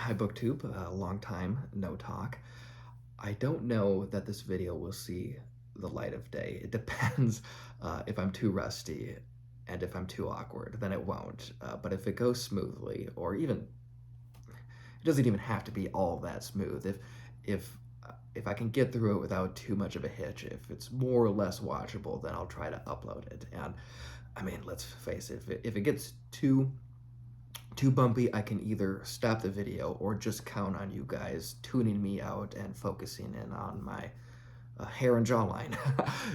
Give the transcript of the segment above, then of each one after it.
Hi BookTube, a long time no talk. I don't know that this video will see the light of day. It depends if I'm too rusty and if I'm too awkward, then it won't. But if it goes smoothly, or even, it doesn't even have to be all that smooth. If I can get through it without too much of a hitch, if it's more or less watchable, then I'll try to upload it. And I mean, let's face it, if it gets too bumpy, I can either stop the video or just count on you guys tuning me out and focusing in on my hair and jawline.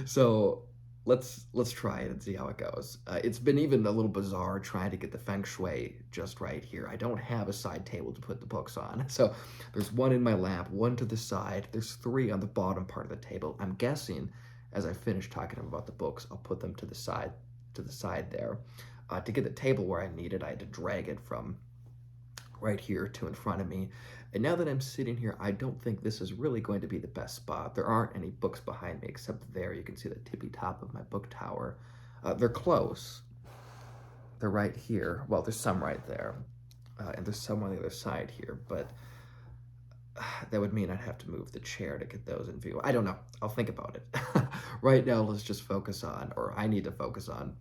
So let's try it and see how it goes. It's been even a little bizarre trying to get the feng shui just right here. I don't have a side table to put the books on. So there's one in my lap, one to the side. There's three on the bottom part of the table. I'm guessing as I finish talking about the books, I'll put them to the side there. To get the table where I need it, I had to drag it from right here to in front of me. And now that I'm sitting here, I don't think this is really going to be the best spot. There aren't any books behind me except there. You can see the tippy top of my book tower. They're close. They're right here. Well, there's some right there. And there's some on the other side here, but that would mean I'd have to move the chair to get those in view. I don't know. I'll think about it. Right now, let's just focus on, or I need to focus on,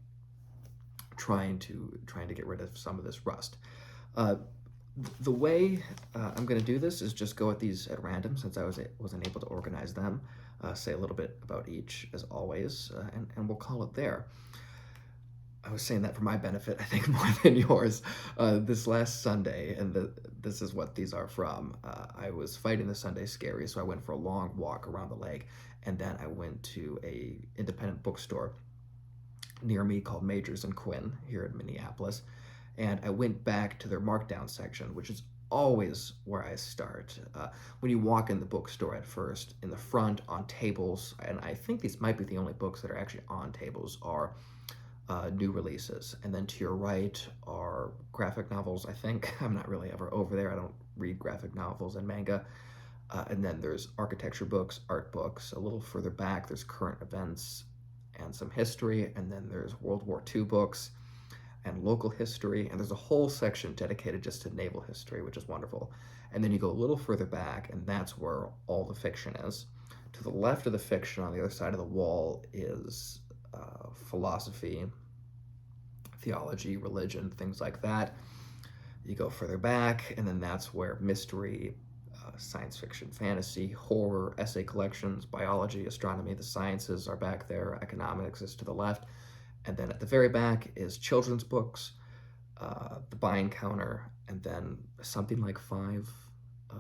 trying to get rid of some of this rust. The way I'm going to do this is just go at these at random, since I wasn't able to organize them. Say a little bit about each, as always, and we'll call it there. I was saying that for my benefit, I think, more than yours. This last Sunday, and this is what these are from, I was fighting the Sunday Scary, so I went for a long walk around the lake, and then I went to a independent bookstore near me called Majors and Quinn here in Minneapolis, and I went back to their markdown section, which is always where I start. When you walk in the bookstore at first, in the front on tables, and I think these might be the only books that are actually on tables, are new releases. And then to your right are graphic novels, I think. I'm not really ever over there. I don't read graphic novels and manga. And then there's architecture books, art books. A little further back, there's current events and some history, and then there's World War II books and local history, and there's a whole section dedicated just to naval history, which is wonderful. And then you go a little further back, and that's where all the fiction is. To the left of the fiction, on the other side of the wall, is philosophy, theology, religion, things like that. You go further back, and then that's where mystery, science fiction, fantasy, horror, essay collections, biology, astronomy, the sciences are back there, economics is to the left, and then at the very back is children's books, the buying counter, and then something like 5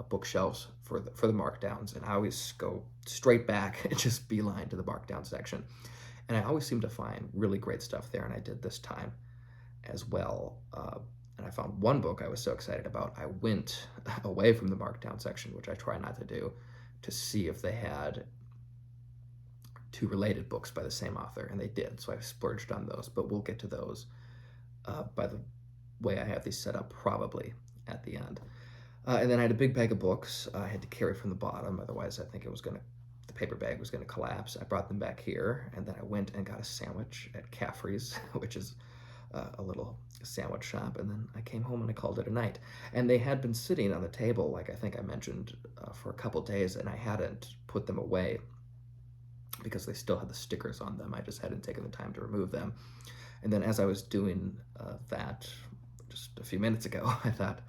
bookshelves for the markdowns, and I always go straight back and just beeline to the markdown section. And I always seem to find really great stuff there, and I did this time as well. And I found one book I was so excited about. I went away from the markdown section, which I try not to do, to see if they had 2 related books by the same author, and they did, so I splurged on those, but we'll get to those by the way I have these set up, probably at the end. And then I had a big bag of books I had to carry from the bottom, otherwise I think the paper bag was going to collapse. I brought them back here, and then I went and got a sandwich at Caffrey's, which is a little sandwich shop, and then I came home and I called it a night. And they had been sitting on the table, like I think I mentioned, for a couple days, and I hadn't put them away because they still had the stickers on them. I just hadn't taken the time to remove them. And then as I was doing that just a few minutes ago, I thought,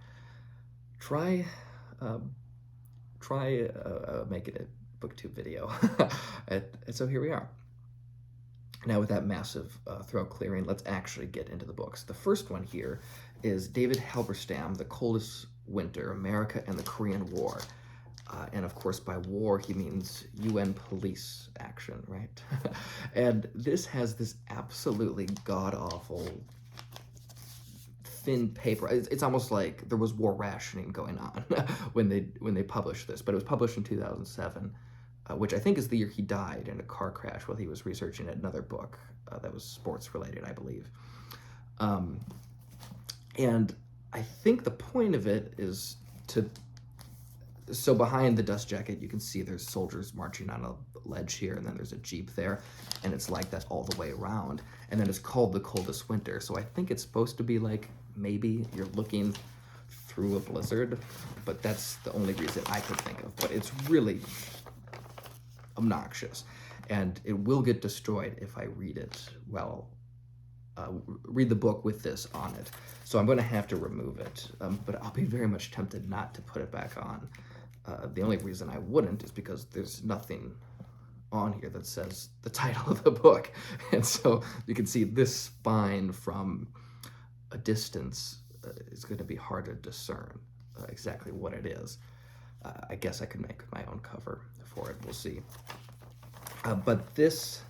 try making a BookTube video. And so here we are. Now with that massive throat clearing, let's actually get into the books. The first one here is David Halberstam, The Coldest Winter, America and the Korean War. And of course, by war, he means UN police action, right? And this has this absolutely god-awful thin paper. It's almost like there was war rationing going on when they published this, but it was published in 2007. Which I think is the year he died in a car crash while he was researching another book that was sports related, I believe. And I think the point of it is so behind the dust jacket, you can see there's soldiers marching on a ledge here, and then there's a Jeep there, and it's like that all the way around. And then it's called The Coldest Winter. So I think it's supposed to be like, maybe you're looking through a blizzard, but that's the only reason I could think of. But it's really obnoxious, and it will get destroyed if I read it. Well, read the book with this on it. So I'm going to have to remove it, but I'll be very much tempted not to put it back on. The only reason I wouldn't is because there's nothing on here that says the title of the book. And so you can see this spine from a distance is going to be hard to discern exactly what it is. I guess I could make my own cover for it. We'll see. But this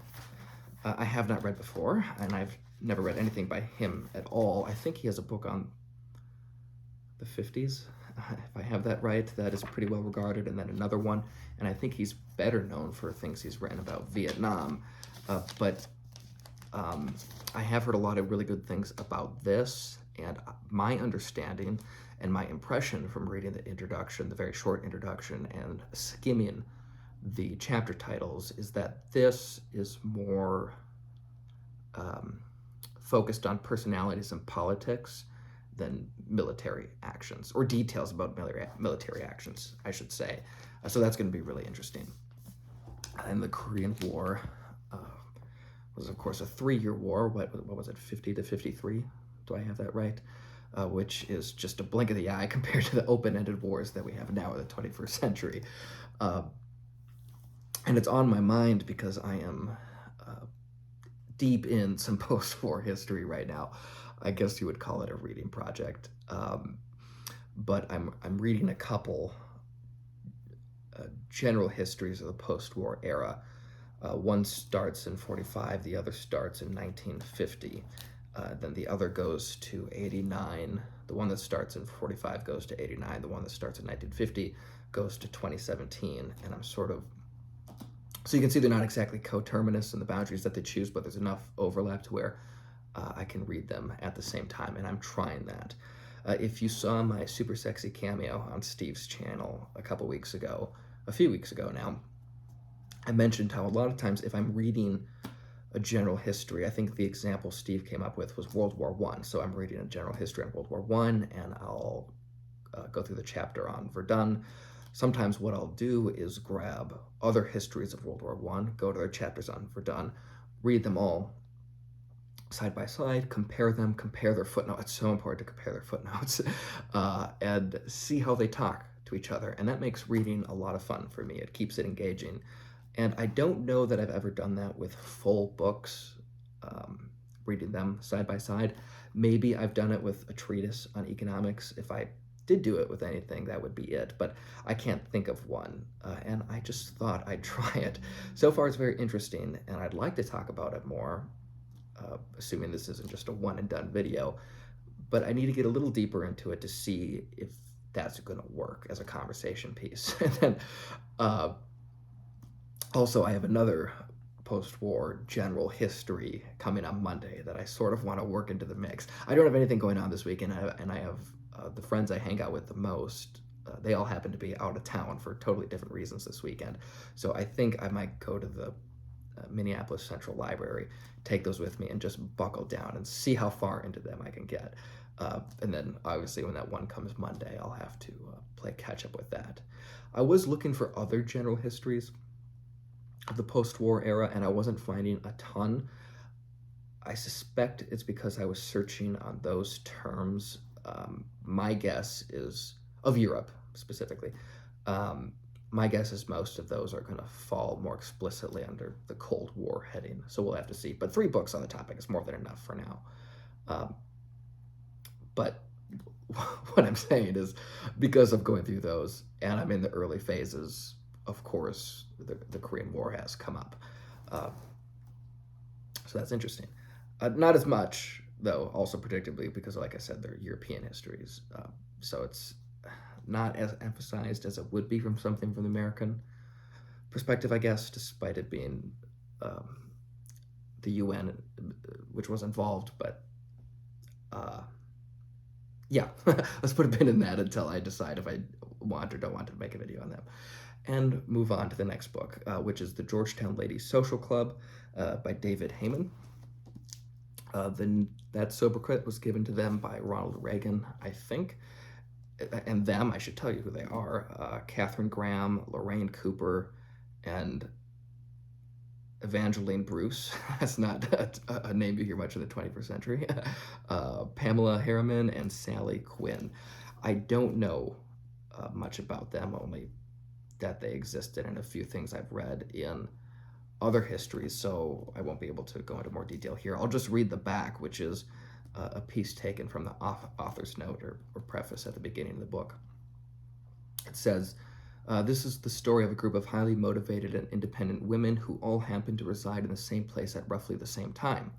I have not read before, and I've never read anything by him at all. I think he has a book on the 50s, if I have that right, that is pretty well regarded, and then another one, and I think he's better known for things he's written about Vietnam. But I have heard a lot of really good things about this, and my understanding and my impression from reading the introduction, the very short introduction, and skimming the chapter titles is that this is more focused on personalities and politics than military actions, or details about military actions, I should say. So that's going to be really interesting. And the Korean War was, of course, a 3-year war. What was it, 50 to 53? Do I have that right? Which is just a blink of the eye compared to the open-ended wars that we have now in the 21st century. And it's on my mind because I am deep in some post-war history right now. I guess you would call it a reading project. But I'm reading a couple general histories of the post-war era. One starts in 45, the other starts in 1950. Then the other goes to 89. The one that starts in 45 goes to 89. The one that starts in 1950 goes to 2017. And I'm sort of, so you can see they're not exactly coterminous in the boundaries that they choose, but there's enough overlap to where I can read them at the same time, and I'm trying that. If you saw my super sexy cameo on Steve's channel a few weeks ago now, I mentioned how a lot of times if I'm reading a general history, I think the example Steve came up with was World War I. So I'm reading a general history on World War I, and I'll go through the chapter on Verdun. Sometimes what I'll do is grab other histories of World War I, go to their chapters on Verdun, read them all side by side, compare them, compare their footnotes. It's so important to compare their footnotes, and see how they talk to each other. And that makes reading a lot of fun for me. It keeps it engaging. And I don't know that I've ever done that with full books, reading them side by side. Maybe I've done it with a treatise on economics. If I did do it with anything, that would be it. But I can't think of one, and I just thought I'd try it. So far, it's very interesting, and I'd like to talk about it more, assuming this isn't just a one-and-done video. But I need to get a little deeper into it to see if that's going to work as a conversation piece. And then, also, I have another post-war general history coming on Monday that I sort of want to work into the mix. I don't have anything going on this weekend, and I have the friends I hang out with the most, they all happen to be out of town for totally different reasons this weekend. So I think I might go to the Minneapolis Central Library, take those with me, and just buckle down and see how far into them I can get. And then, obviously, when that one comes Monday, I'll have to play catch-up with that. I was looking for other general histories of the post-war era, and I wasn't finding a ton. I suspect it's because I was searching on those terms. My guess is, of Europe specifically, my guess is most of those are going to fall more explicitly under the Cold War heading, so we'll have to see. But 3 books on the topic is more than enough for now. But what I'm saying is, because of going through those, and I'm in the early phases, of course, the Korean War has come up. So that's interesting. Not as much, though, also predictably, because, like I said, they're European histories. So it's not as emphasized as it would be from something from the American perspective, I guess, despite it being the UN, which was involved. But yeah, let's put a pin in that until I decide if I want or don't want to make a video on them. And move on to the next book, which is The Georgetown Ladies Social Club by David Heyman. That sobriquet was given to them by Ronald Reagan, I think. and them, I should tell you who they are: Catherine Graham, Lorraine Cooper, and Evangeline Bruce. That's not a name you hear much in the 21st century. Pamela Harriman and Sally Quinn. I don't know much about them, only that they existed and a few things I've read in other histories, so I won't be able to go into more detail here. I'll just read the back, which is a piece taken from the author's note or preface at the beginning of the book. It says, this is the story of a group of highly motivated and independent women who all happened to reside in the same place at roughly the same time.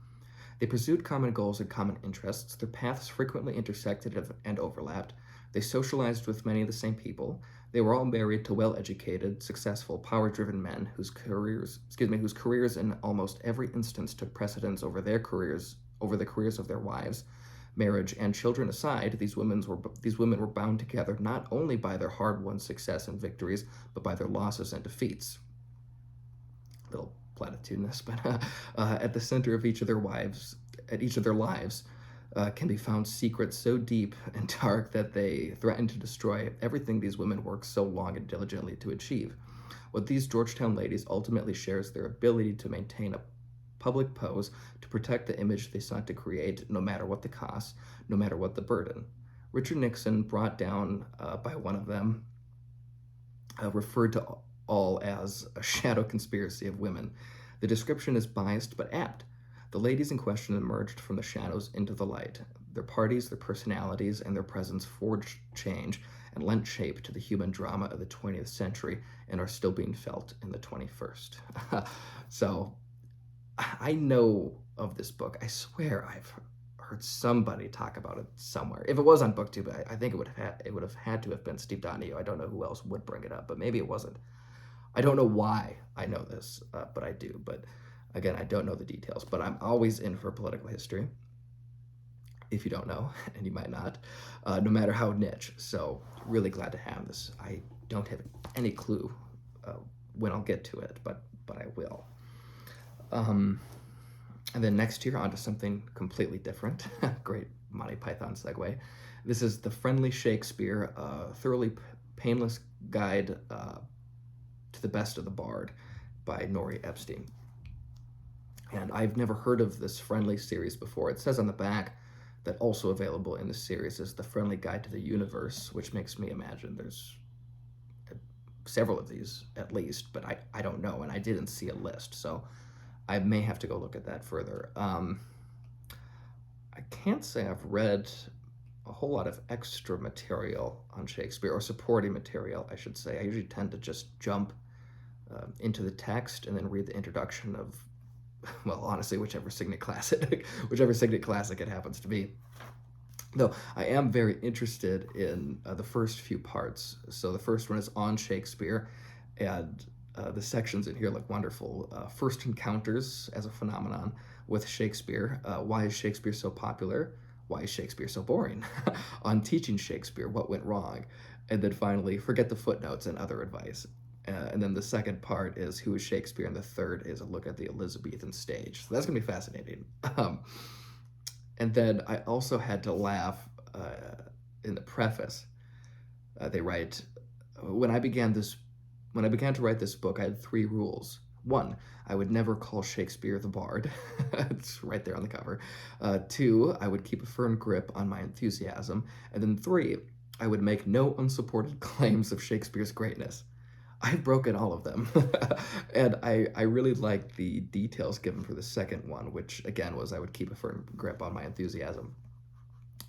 They pursued common goals and common interests. Their paths frequently intersected and overlapped. They socialized with many of the same people. They were all married to well-educated, successful, power-driven men whose careers in almost every instance took precedence over the careers of their wives. Marriage and children aside, these women were bound together not only by their hard-won success and victories, but by their losses and defeats. Little platitudinous, but at the center of each of their lives, can be found secrets so deep and dark that they threaten to destroy everything these women worked so long and diligently to achieve. What these Georgetown ladies ultimately share is their ability to maintain a public pose, to protect the image they sought to create, no matter what the cost, no matter what the burden. Richard Nixon, brought down by one of them, referred to all as a shadow conspiracy of women. The description is biased but apt. The ladies in question emerged from the shadows into the light. Their parties, their personalities, and their presence forged change and lent shape to the human drama of the 20th century and are still being felt in the 21st. So, I know of this book. I swear I've heard somebody talk about it somewhere. If it was on BookTube, I think it would have had to have been Steve Donahue. I don't know who else would bring it up, but maybe it wasn't. I don't know why I know this, but I do. But again, I don't know the details. But I'm always in for political history, if you don't know, and you might not, no matter how niche. So really glad to have this. I don't have any clue when I'll get to it, but I will. And then next year, onto something completely different. Great Monty Python segue. This is the Friendly Shakespeare, thoroughly painless guide to the best of the bard by Nori Epstein. And I've never heard of this Friendly series before. It says on the back that also available in the series is the Friendly Guide to the Universe, which makes me imagine there's several of these at least, but I don't know, and I didn't see a list, so I may have to go look at that further. I can't say I've read a whole lot of extra material on Shakespeare, or supporting material, I should say. I usually tend to just jump into the text and then read the introduction of, well, honestly, whichever Signet Classic it happens to be. Though I am very interested in the first few parts. So the first one is on Shakespeare, and the sections in here look wonderful. First encounters as a phenomenon with Shakespeare. Why is Shakespeare so popular? Why is Shakespeare so boring? On teaching Shakespeare, what went wrong? And then finally, forget the footnotes and other advice. And then the second part is who is Shakespeare, and the third is a look at the Elizabethan stage. So that's going to be fascinating. And then I also had to laugh in the preface. They write, when I began to write this book, I had 3 rules. 1, I would never call Shakespeare the bard. It's right there on the cover. 2, I would keep a firm grip on my enthusiasm. And then 3, I would make no unsupported claims of Shakespeare's greatness. I've broken all of them. And I really liked the details given for the second one, which again was I would keep a firm grip on my enthusiasm.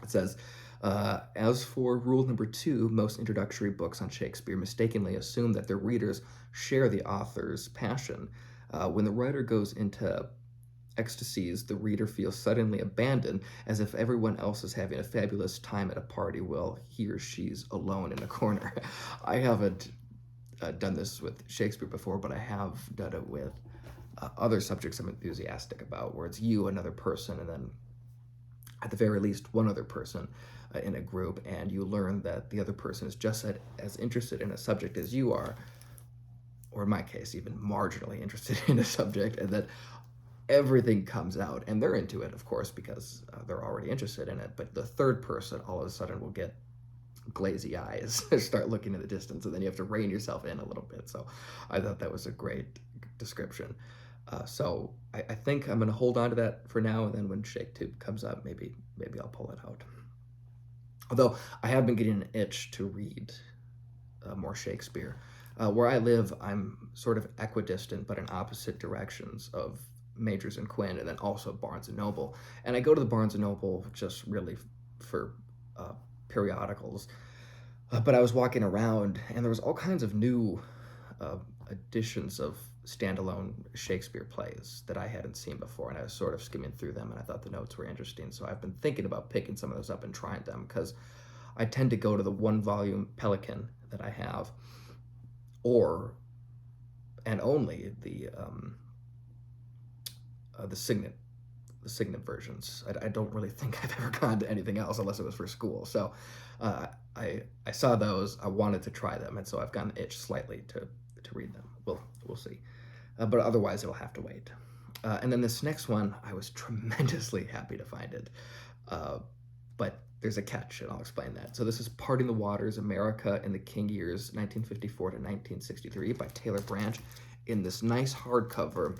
It says, as for rule number 2, most introductory books on Shakespeare mistakenly assume that their readers share the author's passion. When the writer goes into ecstasies, the reader feels suddenly abandoned, as if everyone else is having a fabulous time at a party while he or she's alone in a corner. I haven't done this with Shakespeare before, but I have done it with other subjects I'm enthusiastic about, where it's you, another person, and then at the very least one other person in a group, and you learn that the other person is just as interested in a subject as you are, or in my case, even marginally interested in a subject, and that everything comes out, and they're into it, of course, because they're already interested in it, but the third person all of a sudden will get glazy eyes start looking in the distance, and then you have to rein yourself in a little bit. So I thought that was a great description. So I think I'm going to hold on to that for now, and then when ShakeTube comes up, maybe I'll pull it out. Although I have been getting an itch to read more Shakespeare. Where I live, I'm sort of equidistant, but in opposite directions of Majors and Quinn, and then also Barnes and Noble. And I go to the Barnes and Noble just really for periodicals. But I was walking around, and there was all kinds of new editions of standalone Shakespeare plays that I hadn't seen before, and I was sort of skimming through them, and I thought the notes were interesting. So I've been thinking about picking some of those up and trying them, because I tend to go to the one-volume Pelican that I have, and only the Signet versions. I don't really think I've ever gone to anything else unless it was for school. So I saw those. I wanted to try them, and so I've got an itch slightly to read them. We'll see. But otherwise, it'll have to wait. And then this next one, I was tremendously happy to find it. But there's a catch, and I'll explain that. So this is Parting the Waters, America in the King Years, 1954 to 1963 by Taylor Branch, in this nice hardcover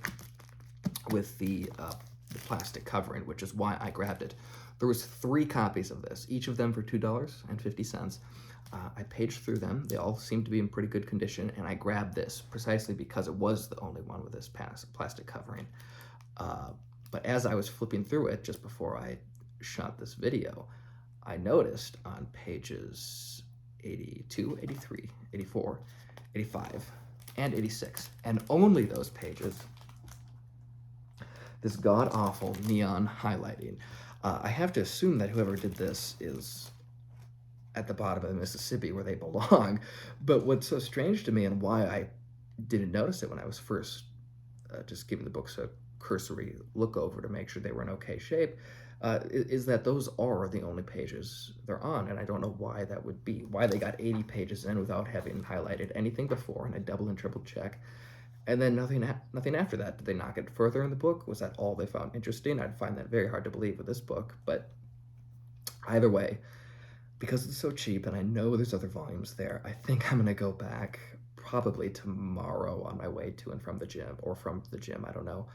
with the plastic covering, which is why I grabbed it. There was 3 copies of this, each of them for $2.50. I paged through them. They all seemed to be in pretty good condition, and I grabbed this precisely because it was the only one with this plastic covering. But as I was flipping through it just before I shot this video, I noticed on pages 82, 83, 84, 85, and 86, and only those pages, this god-awful neon highlighting. I have to assume that whoever did this is at the bottom of the Mississippi where they belong, but what's so strange to me, and why I didn't notice it when I was first just giving the books a cursory look over to make sure they were in okay shape, is that those are the only pages they're on, and I don't know why that would be, why they got 80 pages in without having highlighted anything before, and I double and triple check, and then nothing after that. Did they knock it further in the book? Was that all they found interesting? I'd find that very hard to believe with this book, but either way, because it's so cheap, and I know there's other volumes there, I think I'm going to go back probably tomorrow on my way to and from the gym, or from the gym, I don't know,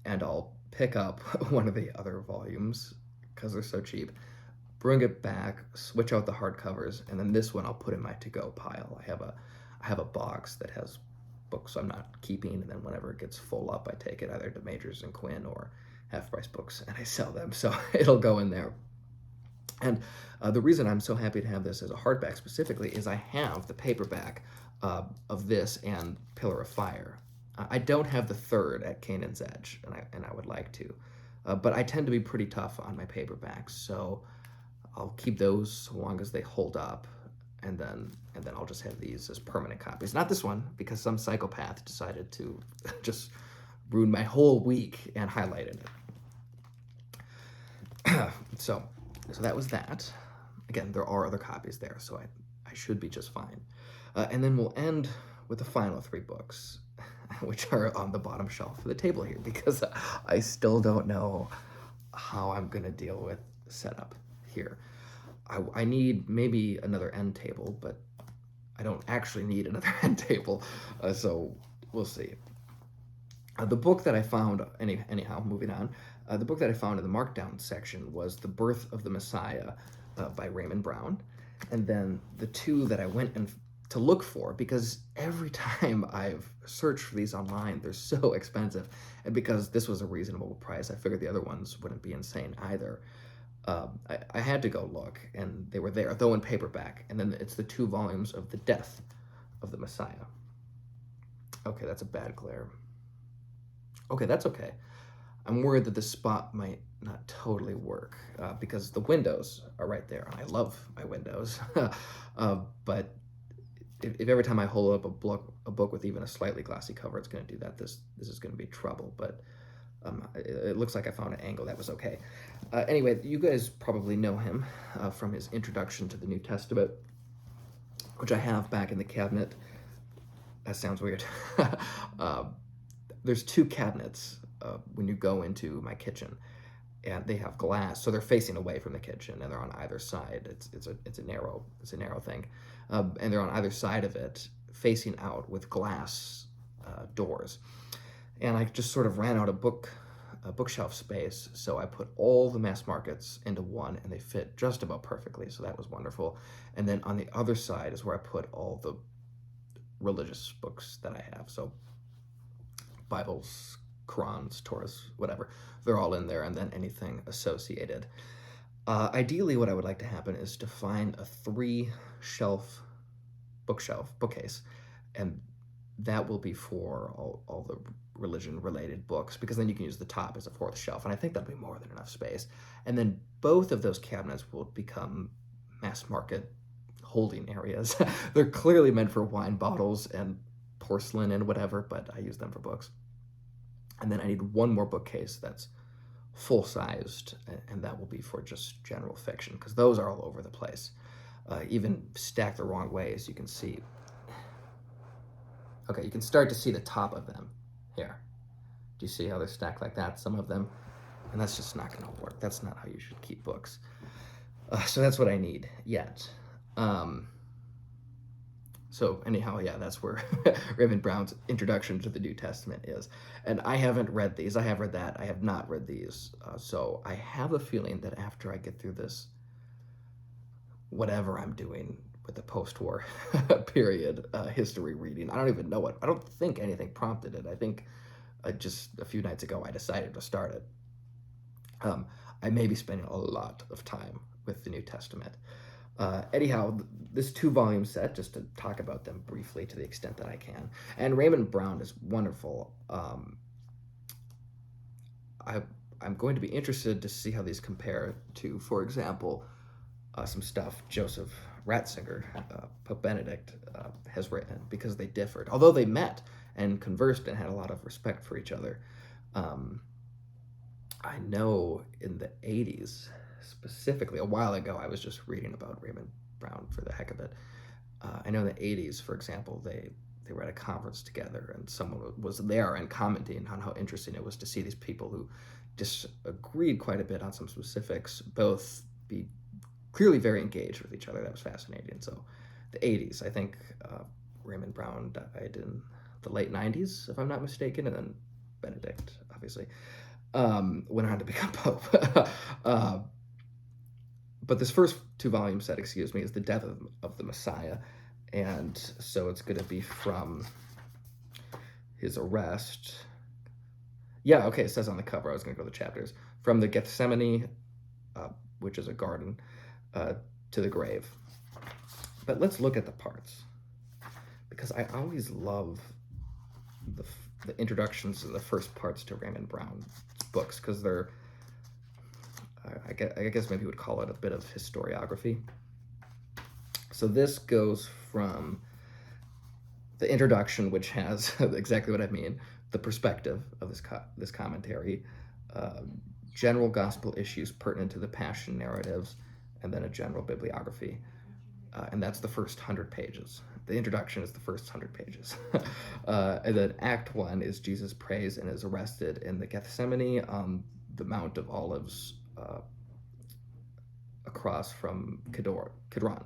and I'll pick up one of the other volumes because they're so cheap, bring it back, switch out the hardcovers, and then this one I'll put in my to-go pile. I have a box that has books I'm not keeping, and then whenever it gets full up, I take it either to Majors and Quinn or Half Price Books, and I sell them, so it'll go in there. And the reason I'm so happy to have this as a hardback specifically is I have the paperback of this and Pillar of Fire. I don't have the third at Canaan's Edge, and I would like to, but I tend to be pretty tough on my paperbacks, so I'll keep those so long as they hold up, and then I'll just have these as permanent copies. Not this one, because some psychopath decided to just ruin my whole week and highlighted it. So that was that. Again, there are other copies there, so I should be just fine. And then we'll end with the final 3 books, which are on the bottom shelf of the table here, because I still don't know how I'm going to deal with setup here. I need maybe another end table, but I don't actually need another end table, so we'll see. The book that I found, anyhow, moving on, the book that I found in the Markdown section was The Birth of the Messiah by Raymond Brown, and then the 2 that I went to look for, because every time I've searched for these online, they're so expensive, and because this was a reasonable price, I figured the other ones wouldn't be insane either. I had to go look, and they were there, though in paperback, and then it's the 2 volumes of The Death of the Messiah. Okay, that's a bad glare. Okay, that's okay. I'm worried that the spot might not totally work, because the windows are right there. I love my windows, but if every time I hold up a book with even a slightly glossy cover, it's going to do that, this is going to be trouble, but it looks like I found an angle that was okay. Anyway, you guys probably know him from his introduction to the New Testament, which I have back in the cabinet. That sounds weird. There's 2 cabinets when you go into my kitchen, and they have glass, so they're facing away from the kitchen, and they're on either side. It's a narrow thing, and they're on either side of it, facing out with glass doors. And I just sort of ran out of bookshelf space, so I put all the mass markets into one, and they fit just about perfectly. So that was wonderful. And then on the other side is where I put all the religious books that I have. So Bibles, Qurans, Torahs, whatever. They're all in there, and then anything associated. Ideally, what I would like to happen is to find a 3-shelf bookcase, and that will be for all the religion-related books, because then you can use the top as a 4th shelf, and I think that'll be more than enough space. And then both of those cabinets will become mass market holding areas. They're clearly meant for wine bottles and porcelain and whatever, but I use them for books. And then I need one more bookcase that's full-sized, and that will be for just general fiction, because those are all over the place, even stacked the wrong way, as you can see. Okay, you can start to see the top of them here. Do you see how they're stacked like that, some of them? And that's just not going to work. That's not how you should keep books. So that's what I need yet. So anyhow, yeah, that's where Raymond Brown's introduction to the New Testament is. And I haven't read these. I have read that. I have not read these. So I have a feeling that after I get through this, whatever I'm doing with the post-war period history reading, I don't even know what. I don't think anything prompted it. I think just a few nights ago I decided to start it. I may be spending a lot of time with the New Testament. Anyhow, this 2-volume set, just to talk about them briefly to the extent that I can. And Raymond Brown is wonderful. I'm going to be interested to see how these compare to, for example, some stuff Joseph Ratzinger, Pope Benedict, has written, because they differed. Although they met and conversed and had a lot of respect for each other. I know in the 80s, specifically, a while ago, I was just reading about Raymond Brown for the heck of it. I know in the 80s, for example, they were at a conference together, and someone was there and commenting on how interesting it was to see these people who disagreed quite a bit on some specifics, both be clearly very engaged with each other. That was fascinating. So the 80s, I think Raymond Brown died in the late 90s, if I'm not mistaken, and then Benedict, obviously, went on to become Pope. But this first 2-volume set, is the death of the Messiah. And so it's going to be from his arrest. Yeah, okay, it says on the cover. I was going to go to the chapters. From the Gethsemane, which is a garden, to the grave. But let's look at the parts, because I always love the introductions to the first parts to Raymond Brown's books, because they're, I guess maybe you would call it a bit of historiography. So this goes from the introduction, which has exactly what I mean, the perspective of this commentary, general gospel issues pertinent to the passion narratives, and then a general bibliography. And that's the first 100 pages. The introduction is the first 100 pages. And then Act 1 is Jesus prays and is arrested in the Gethsemane on the Mount of Olives, across from Kidron.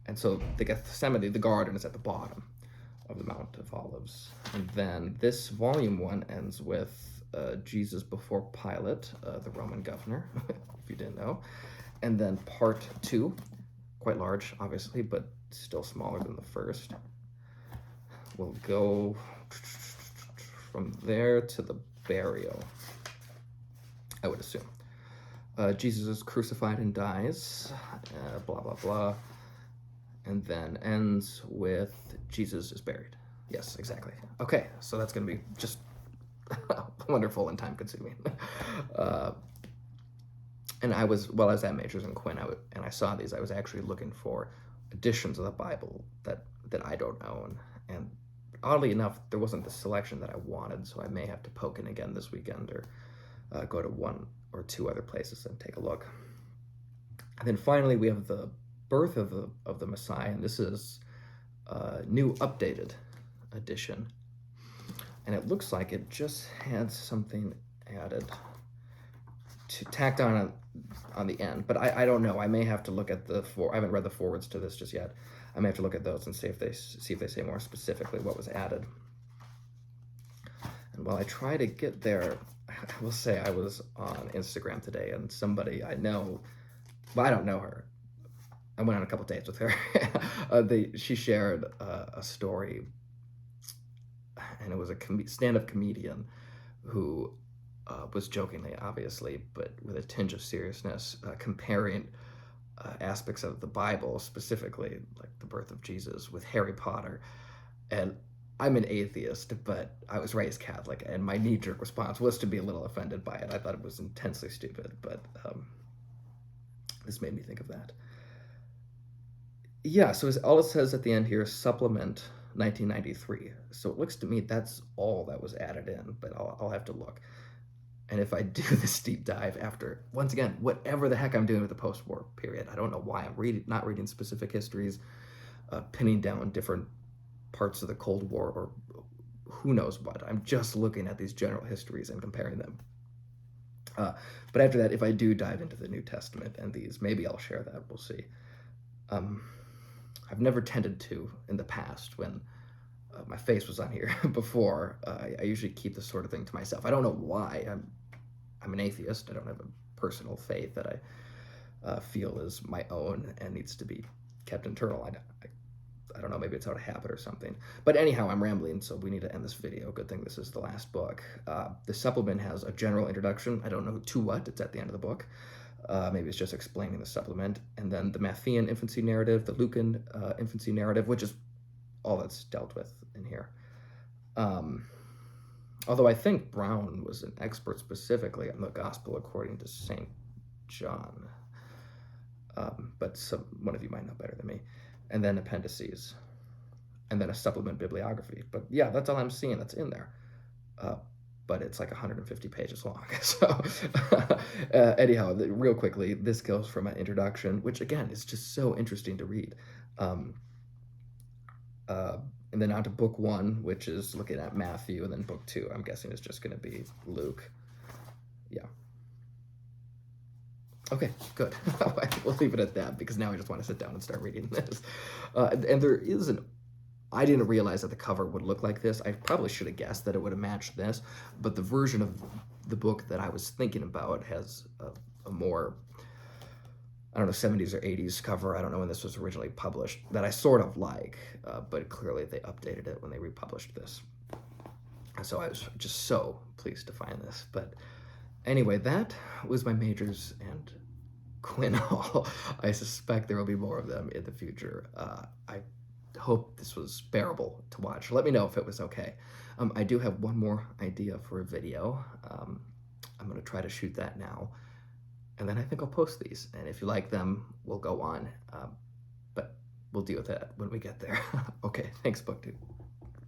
And so the Gethsemane, the garden, is at the bottom of the Mount of Olives. And then this volume 1 ends with Jesus before Pilate, the Roman governor, if you didn't know. And then part 2, quite large, obviously, but still smaller than the first, will go from there to the burial, I would assume. Jesus is crucified and dies, blah, blah, blah, and then ends with Jesus is buried. Yes, exactly. Okay, so that's going to be just wonderful and time-consuming. And while I was at Majors and Quinn, and I saw these, I was actually looking for editions of the Bible that I don't own. And oddly enough, there wasn't the selection that I wanted, so I may have to poke in again this weekend, or go to 1 or 2 other places and take a look. And then finally, we have the birth of the Messiah, and this is a new updated edition. And it looks like it just had something added tacked on the end, but I don't know. I may have to look at I haven't read the forwards to this just yet. I may have to look at those and see if they say more specifically what was added. And while I try to get there, I will say I was on Instagram today, and somebody I know, well, I don't know her. I went on a couple dates with her. She shared a story, and it was a stand-up comedian who was jokingly, obviously, but with a tinge of seriousness, comparing aspects of the Bible, specifically like the birth of Jesus, with Harry Potter. And I'm an atheist, but I was raised Catholic, and my knee-jerk response was to be a little offended by it. I thought it was intensely stupid, but this made me think of that. Yeah, so all it says at the end here, supplement 1993. So it looks to me that's all that was added in, but I'll have to look. And if I do this deep dive after, once again, whatever the heck I'm doing with the post-war period, I don't know why I'm not reading specific histories, pinning down different parts of the Cold War, or who knows what. I'm just looking at these general histories and comparing them. But after that, if I do dive into the New Testament and these, maybe I'll share that. We'll see. I've never tended to in the past when my face was on here before. I usually keep this sort of thing to myself. I don't know why. I'm an atheist. I don't have a personal faith that I feel is my own and needs to be kept internal. I don't know, maybe it's out of habit or something. But anyhow, I'm rambling, so we need to end this video. Good thing this is the last book. The supplement has a general introduction. I don't know to what. It's at the end of the book. Maybe it's just explaining the supplement. And then the Matthean infancy narrative, the Lucan infancy narrative, which is all that's dealt with in here. Although I think Brown was an expert specifically on the Gospel according to St. John. But one of you might know better than me. And then appendices. And then a supplement bibliography. But yeah, that's all I'm seeing that's in there. But it's like 150 pages long. So anyhow, real quickly, this goes from an introduction, which again is just so interesting to read. And then on to book 1, which is looking at Matthew, and then book 2, I'm guessing, is just going to be Luke. Yeah. Okay, good. We'll leave it at that, because now I just want to sit down and start reading this. And there is I didn't realize that the cover would look like this. I probably should have guessed that it would have matched this, but the version of the book that I was thinking about has a more, I don't know, 70s or 80s cover. I don't know when this was originally published, that I sort of like, but clearly they updated it when they republished this. So I was just so pleased to find this. But anyway, that was my majors and Quinn haul. I suspect there will be more of them in the future. I hope this was bearable to watch. Let me know if it was okay. I do have one more idea for a video. I'm going to try to shoot that now. And then I think I'll post these. And if you like them, we'll go on. But we'll deal with that when we get there. Okay, thanks, BookTube.